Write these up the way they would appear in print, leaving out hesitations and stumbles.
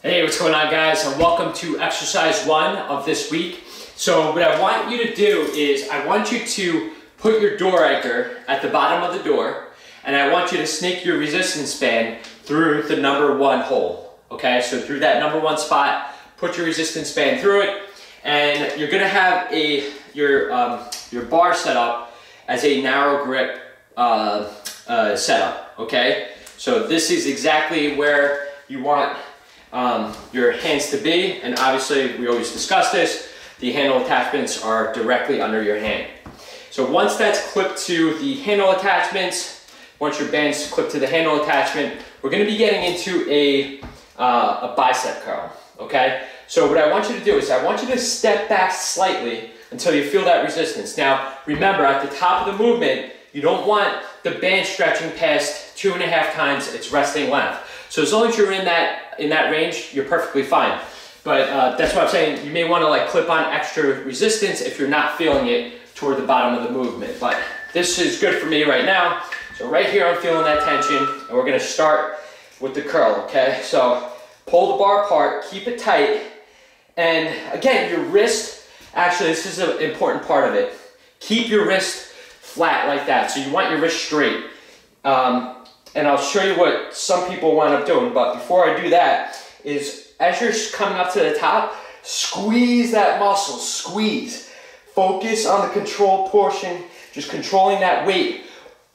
Hey, what's going on, guys? And welcome to exercise 1 of this week. So what I want you to do is I want you to put your door anchor at the bottom of the door, and I want you to snake your resistance band through the number 1 hole. Okay, so through that number 1 spot, put your resistance band through it, and you're gonna have your bar set up as a narrow grip setup. Okay, so this is exactly where you want your hands to be, and obviously we always discuss this, the handle attachments are directly under your hand. So once that's clipped to the handle attachments, once your band's clipped to the handle attachment, we're going to be getting into a bicep curl. Okay, so what I want you to do is I want you to step back slightly until you feel that resistance. Now remember, at the top of the movement, you don't want the band stretching past 2.5 times its resting length. So as long as you're in that range, you're perfectly fine. But that's what I'm saying. You may want to like clip on extra resistance if you're not feeling it toward the bottom of the movement. But this is good for me right now. So right here, I'm feeling that tension, and we're going to start with the curl. Okay. So pull the bar apart, keep it tight, and again, your wrist. Actually, this is an important part of it. Keep your wrist flat like that. So you want your wrist straight. And I'll show you what some people wind up doing, but before I do that, is as you're coming up to the top, squeeze that muscle, squeeze. Focus on the controlled portion, just controlling that weight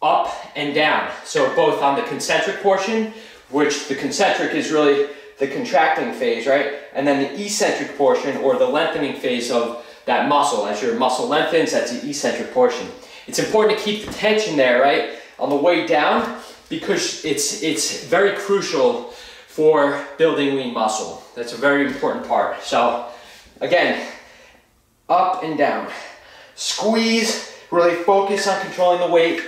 up and down. So both on the concentric portion, which the concentric is really the contracting phase, right? And then the eccentric portion, or the lengthening phase of that muscle. As your muscle lengthens, that's the eccentric portion. It's important to keep the tension there, right? On the way down, because it's very crucial for building lean muscle. That's a very important part. So again, up and down. Squeeze, really focus on controlling the weight.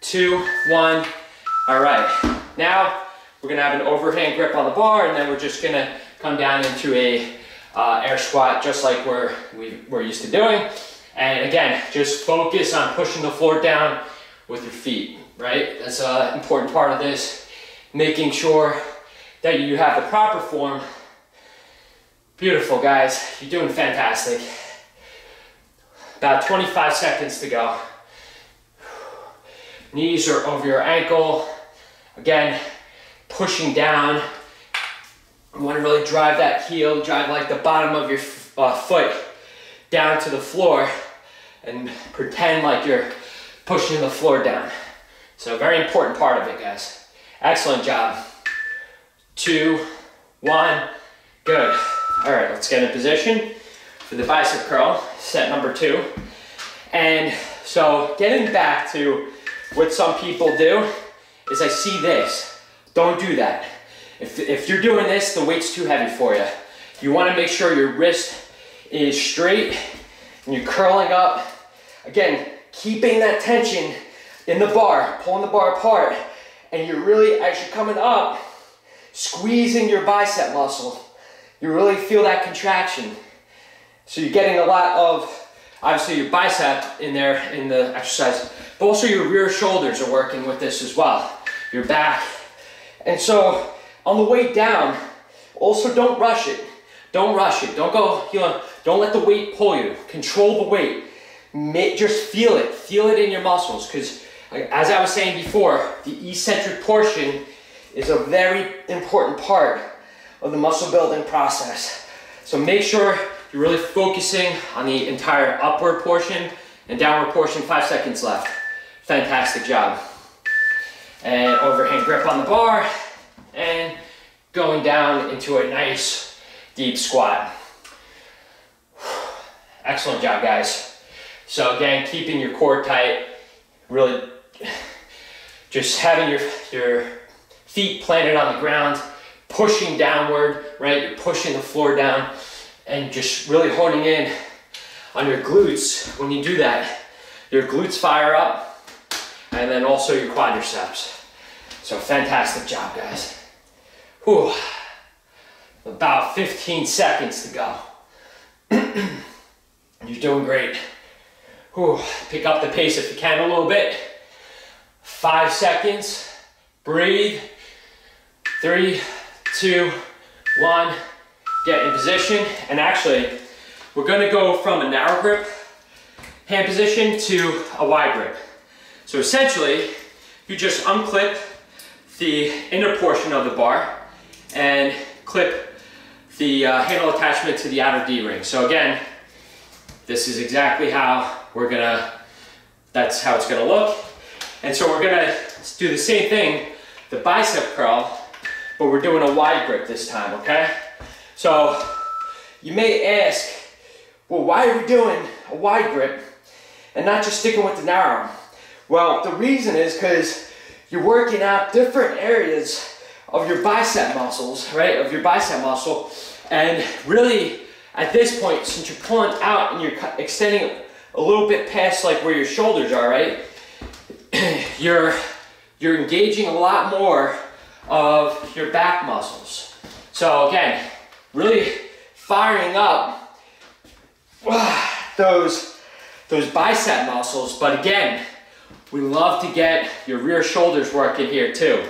2, 1. All right, now we're gonna have an overhand grip on the bar, and then we're just gonna come down into a air squat, just like we're used to doing. And again, just focus on pushing the floor down with your feet. Right? That's an important part of this. Making sure that you have the proper form. Beautiful, guys. You're doing fantastic. About 25 seconds to go. Knees are over your ankle. Again, pushing down. You want to really drive that heel, drive like the bottom of your foot down to the floor, and pretend like you're pushing the floor down. So a very important part of it, guys. Excellent job. 2, 1, good. All right, let's get in position for the bicep curl, set number 2. And so getting back to what some people do is I see this. Don't do that. If you're doing this, the weight's too heavy for you. You want to make sure your wrist is straight and you're curling up. Again, keeping that tension in the bar, pulling the bar apart, and you're really, as you're coming up, squeezing your bicep muscle. You really feel that contraction. So you're getting a lot of, obviously, your bicep in there in the exercise, but also your rear shoulders are working with this as well, your back. And so on the way down, also don't rush it. Don't rush it. Don't go, don't let the weight pull you. Control the weight. Just feel it in your muscles, because as I was saying before, the eccentric portion is a very important part of the muscle building process. So make sure you're really focusing on the entire upward portion and downward portion. 5 seconds left. Fantastic job. And overhand grip on the bar, and going down into a nice deep squat. Excellent job, guys. So again, keeping your core tight, really just having your feet planted on the ground, pushing downward, right? You're pushing the floor down, and just really honing in on your glutes. When you do that, your glutes fire up, and then also your quadriceps. So fantastic job, guys. Whew. About 15 seconds to go. You're doing great. Whew. Pick up the pace if you can a little bit. 5 seconds. Breathe. 3, 2, 1, get in position, and actually, we're gonna go from a narrow grip hand position to a wide grip. So essentially, you just unclip the inner portion of the bar and clip the handle attachment to the outer D-ring. So again, this is exactly how that's how it's gonna look. And so we're gonna do the same thing, the bicep curl, but we're doing a wide grip this time, okay? So you may ask, well, why are we doing a wide grip and not just sticking with the narrow? Well, the reason is because you're working out different areas of your bicep muscles, right? Of your bicep muscle. And really, at this point, since you're pulling out and you're extending a little bit past like where your shoulders are, right? You're engaging a lot more of your back muscles. So again, really firing up those bicep muscles. But again, we love to get your rear shoulders working here too.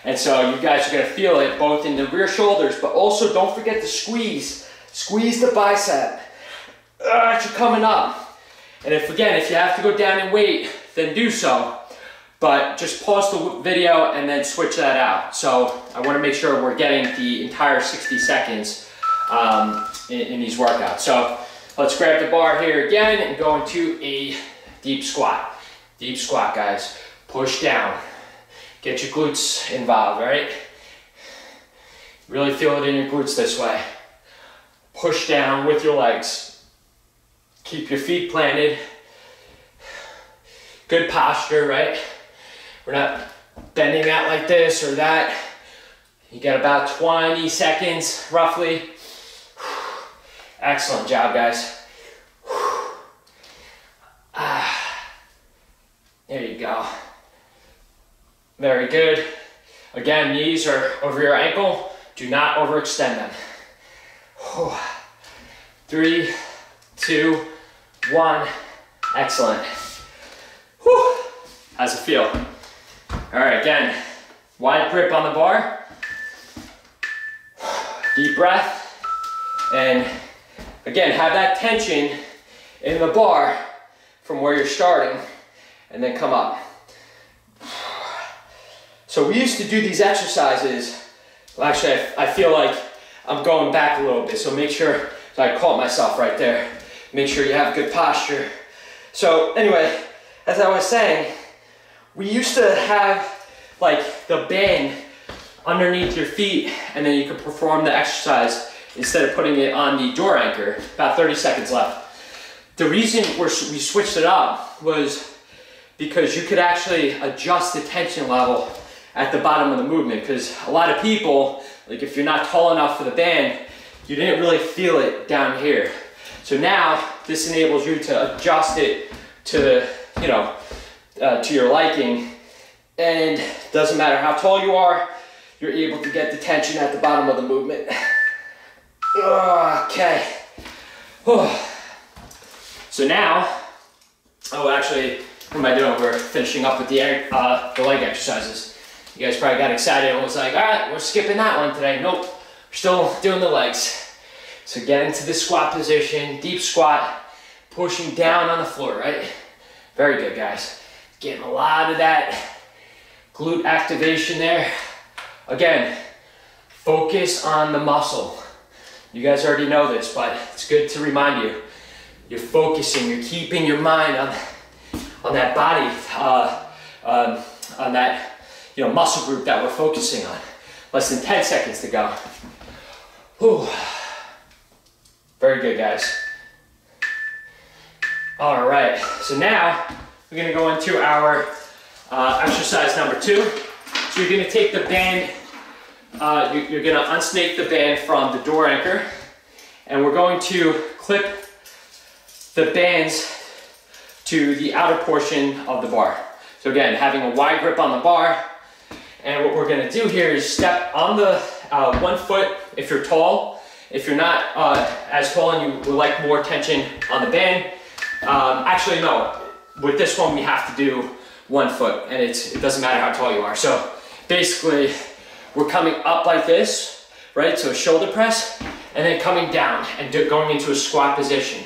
And so you guys are gonna feel it both in the rear shoulders, but also don't forget to squeeze the bicep as you're coming up. And if you have to go down in weight, then do so. But just pause the video and then switch that out. So I wanna make sure we're getting the entire 60 seconds in these workouts. So let's grab the bar here again and go into a deep squat. Deep squat, guys. Push down. Get your glutes involved, right? Really feel it in your glutes this way. Push down with your legs. Keep your feet planted. Good posture, right? We're not bending out like this or that. You got about 20 seconds, roughly. Excellent job, guys. There you go. Very good. Again, knees are over your ankle. Do not overextend them. 3, 2, 1. Excellent. Whew. How's it feel? All right, again, wide grip on the bar. Deep breath. And again, have that tension in the bar from where you're starting, and then come up. So we used to do these exercises. Well, actually, I feel like I'm going back a little bit, so make sure, so I caught myself right there. Make sure you have good posture. So anyway, as I was saying, we used to have like the band underneath your feet, and then you could perform the exercise instead of putting it on the door anchor. About 30 seconds left. The reason we switched it up was because you could actually adjust the tension level at the bottom of the movement, because a lot of people, like if you're not tall enough for the band, you didn't really feel it down here. So now this enables you to adjust it to, to your liking, and doesn't matter how tall you are, you're able to get the tension at the bottom of the movement. Okay. So now, actually, what am I doing? We're finishing up with the leg exercises. You guys probably got excited and was like, all right, we're skipping that one today. Nope, we're still doing the legs. So get into the squat position, deep squat, pushing down on the floor, right? Very good, guys. Getting a lot of that glute activation there. Again, focus on the muscle. You guys already know this, but it's good to remind you. You're focusing, you're keeping your mind on that body, on that muscle group that we're focusing on. Less than 10 seconds to go. Whew. Very good, guys. All right, so now we're gonna go into our exercise number 2. So you're gonna take the band, you're gonna unsnake the band from the door anchor, and we're going to clip the bands to the outer portion of the bar. So again, having a wide grip on the bar, and what we're gonna do here is step on the 1 foot if you're tall. If you're not as tall and you would like more tension on the band, actually no, with this one we have to do 1 foot, and it doesn't matter how tall you are. So basically, we're coming up like this, right? So shoulder press, and then coming down and going into a squat position.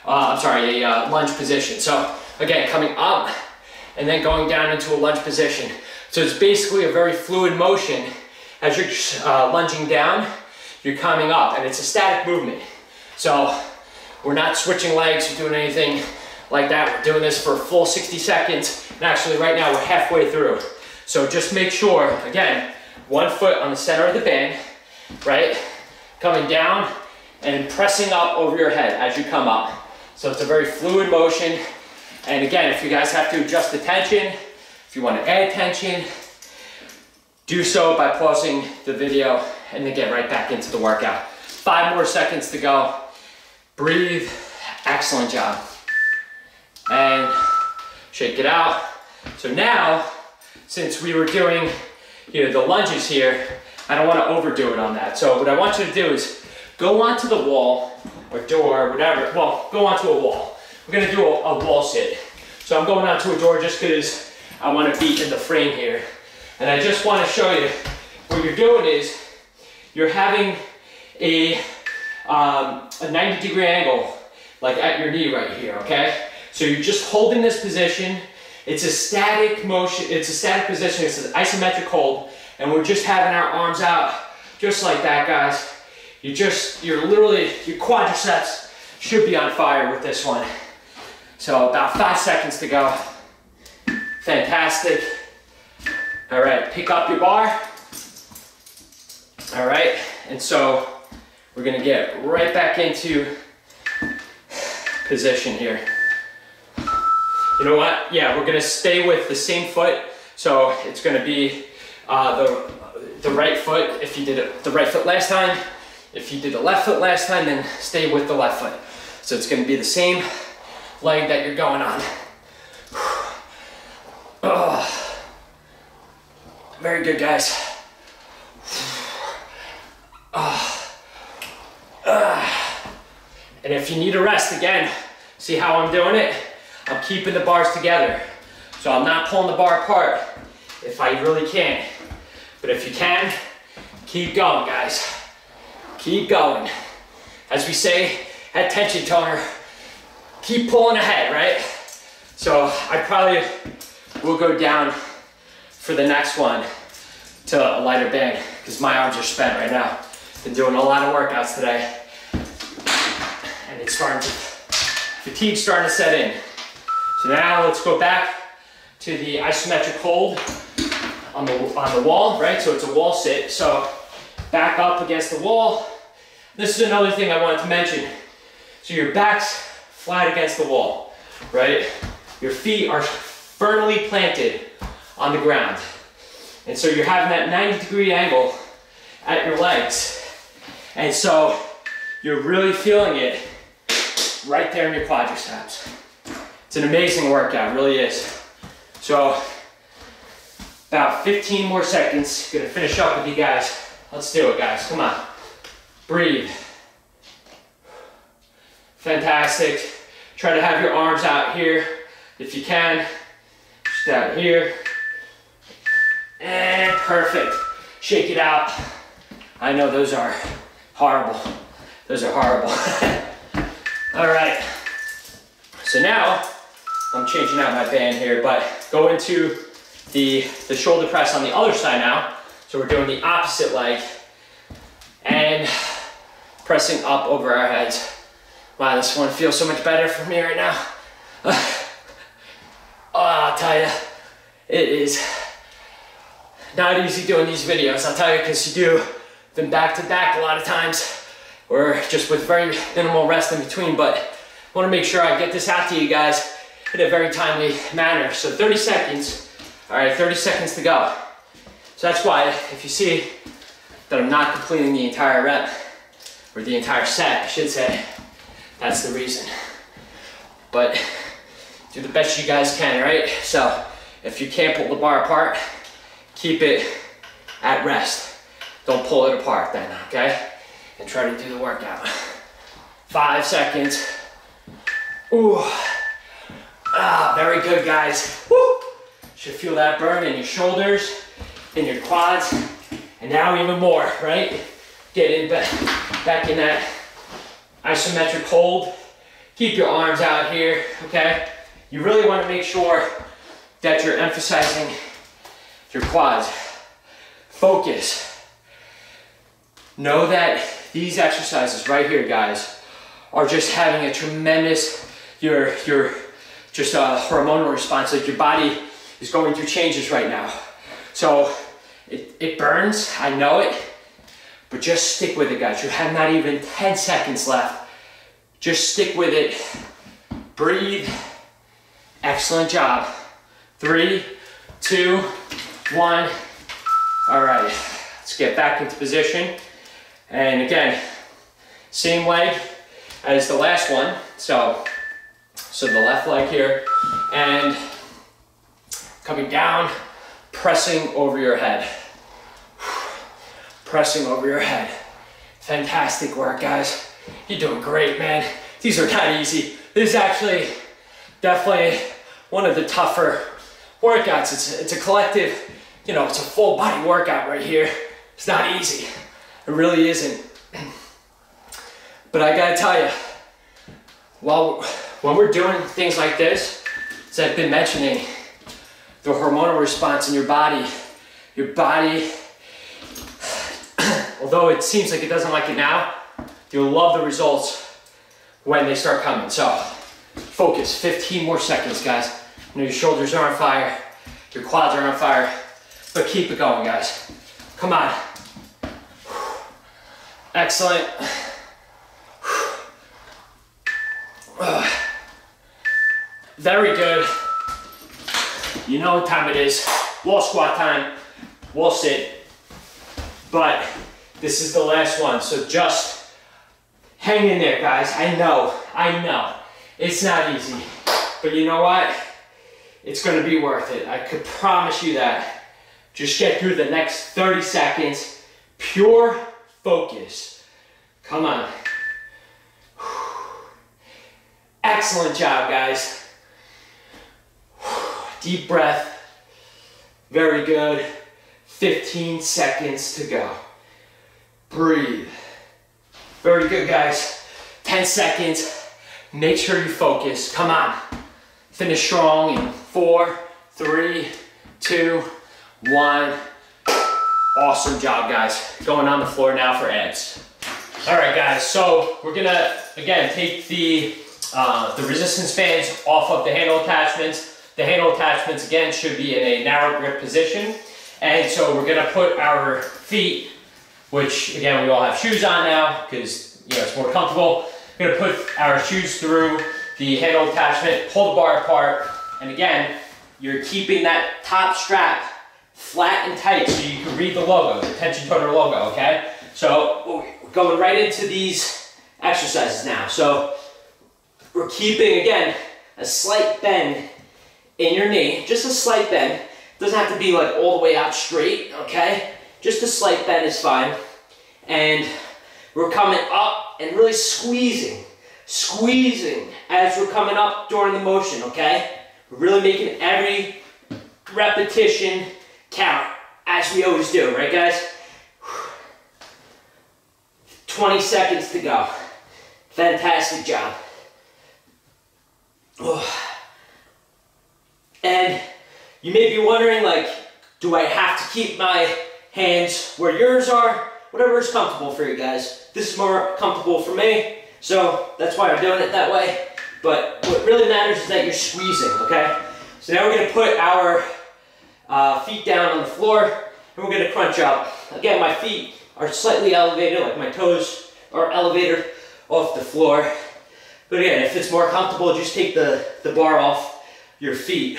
I'm sorry, a lunge position. So again, coming up and then going down into a lunge position. So it's basically a very fluid motion. As you're lunging down, you're coming up, and it's a static movement. So we're not switching legs or doing anything like that. We're doing this for a full 60 seconds. And actually right now we're halfway through. So just make sure, again, one foot on the center of the band, right? Coming down and pressing up over your head as you come up. So it's a very fluid motion. And again, if you guys have to adjust the tension, if you want to add tension, do so by pausing the video and then get right back into the workout. 5 more seconds to go. Breathe. Excellent job. And shake it out. So now, since we were doing the lunges here, I don't want to overdo it on that. So what I want you to do is go onto the wall or door, or whatever. Well, go onto a wall. We're going to do a wall sit. So I'm going onto a door just because I want to be in the frame here. And I just want to show you what you're doing is you're having a 90-degree angle like at your knee right here, okay? So you're just holding this position. It's a static motion, it's a static position, it's an isometric hold, and we're just having our arms out just like that, guys. You're literally, your quadriceps should be on fire with this one. So about 5 seconds to go. Fantastic. All right, pick up your bar. All right, and so we're gonna get right back into position here. You know what? Yeah, we're gonna stay with the same foot. So it's gonna be the right foot. If you did the right foot last time, if you did the left foot last time, then stay with the left foot. So it's gonna be the same leg that you're going on. Oh, very good, guys. And if you need a rest, again, see how I'm doing it? I'm keeping the bars together. So I'm not pulling the bar apart if I really can. But if you can, keep going, guys. Keep going. As we say at Tension Toner, keep pulling ahead, right? So I probably will go down for the next one to a lighter band because my arms are spent right now. Been doing a lot of workouts today. And it's fatigue's starting to set in. So now let's go back to the isometric hold on the wall, right? So it's a wall sit. So back up against the wall. This is another thing I wanted to mention. So your back's flat against the wall, right? Your feet are firmly planted on the ground. And so you're having that 90-degree angle at your legs. And so you're really feeling it right there in your quadriceps. It's an amazing workout, really is. So about 15 more seconds. Gonna finish up with you guys. Let's do it, guys, come on. Breathe. Fantastic. Try to have your arms out here if you can. Just out here. And perfect. Shake it out. I know those are horrible. Those are horrible. All right. So now, I'm changing out my band here, but go into the shoulder press on the other side now. So we're doing the opposite leg and pressing up over our heads. Wow, this one feels so much better for me right now. Oh, I'll tell you, it is not easy doing these videos. I'll tell you, because you do them back to back a lot of times, or just with very minimal rest in between, but I want to make sure I get this out to you guys in a very timely manner. So 30 seconds, all right, 30 seconds to go. So that's why, if you see that I'm not completing the entire rep, or the entire set, I should say, that's the reason. But do the best you guys can, right? So if you can't pull the bar apart, keep it at rest. Don't pull it apart then, okay? And try to do the workout. 5 seconds. Ooh. Ah, very good, guys. Woo. Should feel that burn in your shoulders, in your quads, and now even more, right? get in back in that isometric hold. Keep your arms out here, okay? You really want to make sure that you're emphasizing your quads. Focus. Know that these exercises right here, guys, are just having a tremendous, just a hormonal response. Like your body is going through changes right now. So it burns, I know it, but just stick with it, guys. You have not even 10 seconds left. Just stick with it. Breathe. Excellent job. 3, 2, 1. All right, let's get back into position. And again, same leg as the last one. So the left leg here, and coming down, pressing over your head. Pressing over your head. Fantastic work, guys. You're doing great, man. These are not easy. This is actually definitely one of the tougher workouts. It's a collective, you know, it's a full body workout right here. It's not easy. It really isn't. But I gotta tell you, when we're doing things like this, as I've been mentioning, the hormonal response in your body, although it seems like it doesn't like it now, you'll love the results when they start coming. So focus, 15 more seconds, guys. I know your shoulders are on fire, your quads are on fire, but keep it going, guys. Come on. Excellent. Very good. You know what time it is. Wall squat time, wall sit. But this is the last one, so just hang in there, guys. I know. It's not easy, but you know what? It's gonna be worth it. I could promise you that. Just get through the next 30 seconds. Pure focus. Come on. Excellent job, guys. Deep breath. Very good. 15 seconds to go. Breathe. Very good, guys. 10 seconds. Make sure you focus. Come on. Finish strong in 4, 3, 2, 1. Awesome job, guys. Going on the floor now for abs. All right, guys. So we're gonna again take the resistance bands off of the handle attachments. The handle attachments again should be in a narrow grip position, and so we're gonna put our feet, which again we all have shoes on now because it's more comfortable. We're gonna put our shoes through the handle attachment, pull the bar apart, and again you're keeping that top strap flat and tight so you can read the logo, the Tension Toner logo. Okay, so we're going right into these exercises now. So we're keeping again a slight bend in your knee, just a slight bend. Doesn't have to be like all the way out straight, okay? Just a slight bend is fine. And we're coming up and really squeezing as we're coming up during the motion, okay? We're really making every repetition count, as we always do, right, guys? 20 seconds to go. Fantastic job. And you may be wondering, like, do I have to keep my hands where yours are? Whatever is comfortable for you guys. This is more comfortable for me, so that's why I'm doing it that way. But what really matters is that you're squeezing, okay? So now we're gonna put our feet down on the floor, and we're gonna crunch up. Again, my feet are slightly elevated, like my toes are elevated off the floor. But again, if it's more comfortable, just take the bar off your feet.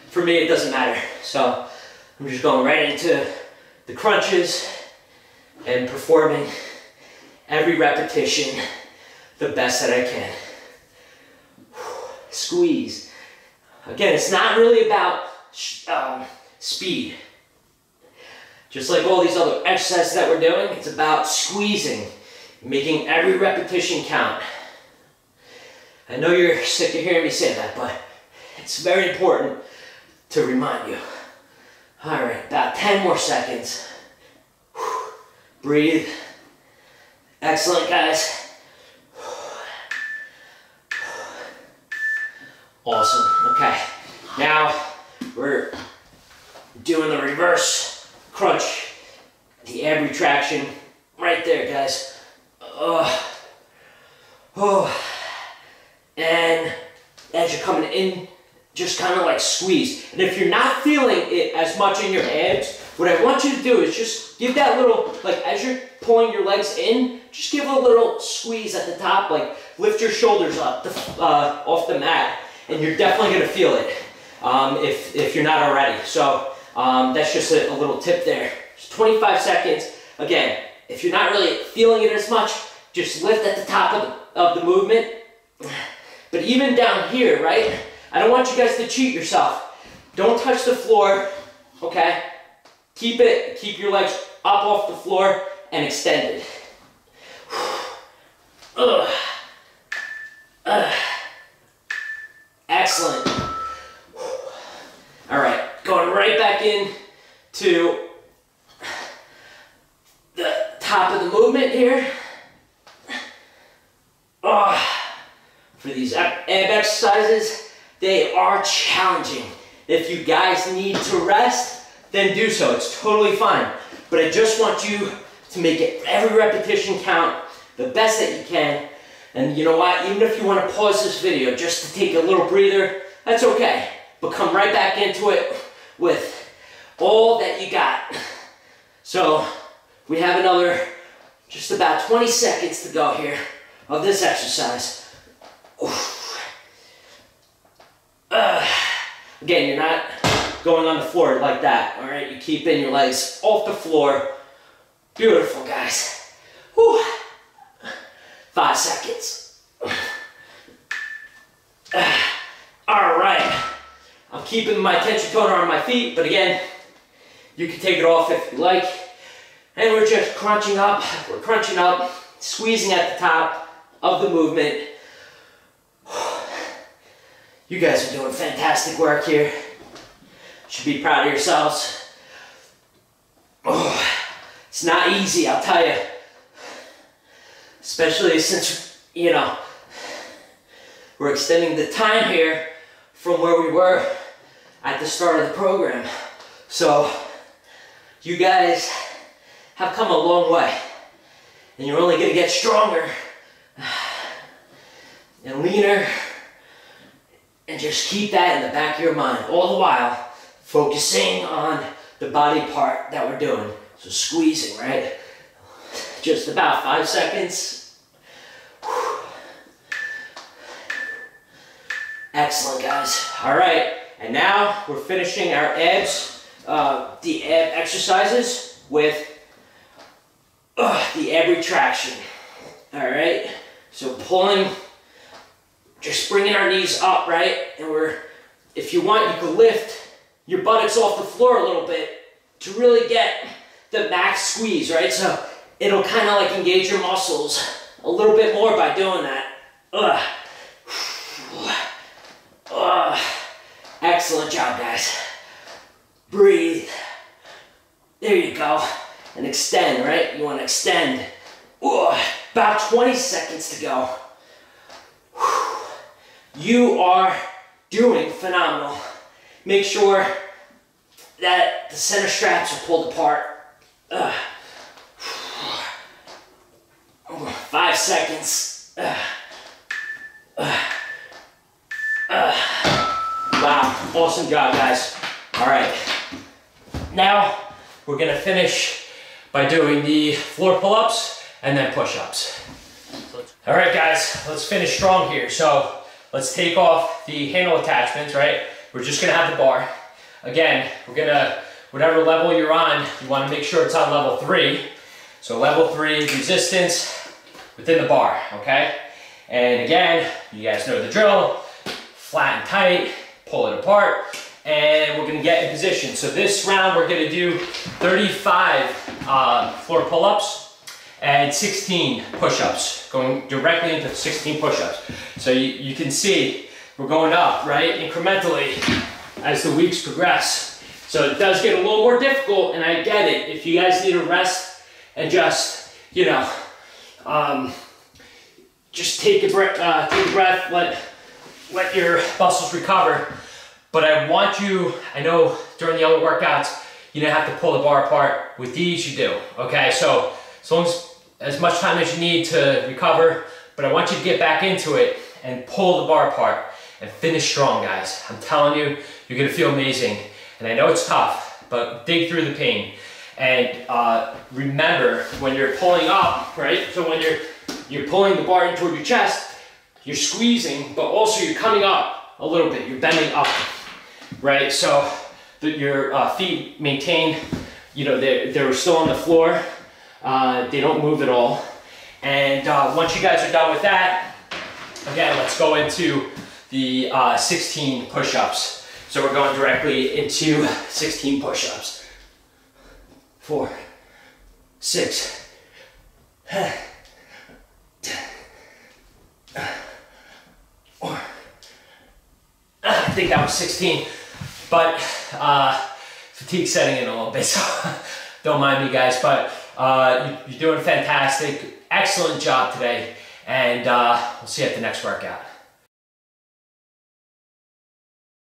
For me, it doesn't matter. So I'm just going right into the crunches and performing every repetition the best that I can. Squeeze. Again, it's not really about speed. Just like all these other exercises that we're doing, it's about squeezing, making every repetition count. I know you're sick of hearing me say that, but it's very important to remind you. All right, about 10 more seconds. Breathe. Excellent, guys. Awesome. Okay. Now we're doing the reverse crunch, the ab retraction right there, guys. And as you're coming in, just kind of like squeeze. And if you're not feeling it as much in your abs, what I want you to do is just give that little, like as you're pulling your legs in, just give a little squeeze at the top, like lift your shoulders up off the mat, and you're definitely gonna feel it if you're not already. So that's just a little tip there. Just 25 seconds. Again, if you're not really feeling it as much, just lift at the top of the movement. But even down here, right? I don't want you guys to cheat yourself. Don't touch the floor, okay? Keep your legs up off the floor and extended. Excellent. All right, going right back in to the top of the movement here. For these ab exercises, they are challenging. If you guys need to rest, then do so. It's totally fine. But I just want you to make it every repetition count the best that you can. And you know what? Even if you want to pause this video just to take a little breather, that's okay. But come right back into it with all that you got. So we have another just about 20 seconds to go here of this exercise. Again, you're not going on the floor like that, all right? You keep in your legs off the floor. Beautiful, guys. Whew. 5 seconds. All right. I'm keeping my tension toner on my feet, but again, you can take it off if you like. And we're just crunching up. We're crunching up, squeezing at the top of the movement. You guys are doing fantastic work here. Should be proud of yourselves. It's not easy, I'll tell you. Especially since, you know, we're extending the time here from where we were at the start of the program. So, you guys have come a long way. And you're only gonna get stronger and leaner. And just keep that in the back of your mind, all the while focusing on the body part that we're doing. So squeezing, right? Just about 5 seconds. Excellent, guys. All right, and now we're finishing our abs, the ab exercises with the ab retraction. All right, so pulling, just bringing our knees up, right? And if you want, you can lift your buttocks off the floor a little bit to really get the max squeeze, right? So it'll kind of like engage your muscles a little bit more by doing that. Excellent job, guys. Breathe. There you go. And extend, right? You want to extend. About 20 seconds to go. You are doing phenomenal. Make sure that the center straps are pulled apart. 5 seconds. Wow, awesome job, guys. All right, now we're gonna finish by doing the floor pull-ups and then push-ups. All right, guys, let's finish strong here. So let's take off the handle attachments, right? We're just gonna have the bar. Again, we're gonna, whatever level you're on, you wanna make sure it's on level 3. So level 3 resistance within the bar, okay? And again, you guys know the drill. Flat and tight, pull it apart, and we're gonna get in position. So this round, we're gonna do 35 floor pull-ups and 16 push-ups, going directly into 16 push-ups. So you can see we're going up, right, incrementally as the weeks progress. So it does get a little more difficult, and I get it. If you guys need a rest and just, you know, Just take a breath, let your muscles recover. But I want you, I know during the other workouts, you don't have to pull the bar apart. With these, you do, okay? So as long as much time as you need to recover, but I want you to get back into it and pull the bar apart and finish strong, guys. I'm telling you, you're gonna feel amazing. And I know it's tough, but dig through the pain. And remember, when you're pulling up, right? So when you're pulling the bar in toward your chest, you're squeezing, but also you're coming up a little bit. You're bending up, right? So that your feet maintain, they're still on the floor. They don't move at all. And once you guys are done with that, again, let's go into the 16 push-ups. So we're going directly into 16 push-ups. 4, 6, 10, 4. I think that was 16, but fatigue setting in a little bit, so don't mind me, guys. But you're doing fantastic. Excellent job today, and we'll see you at the next workout.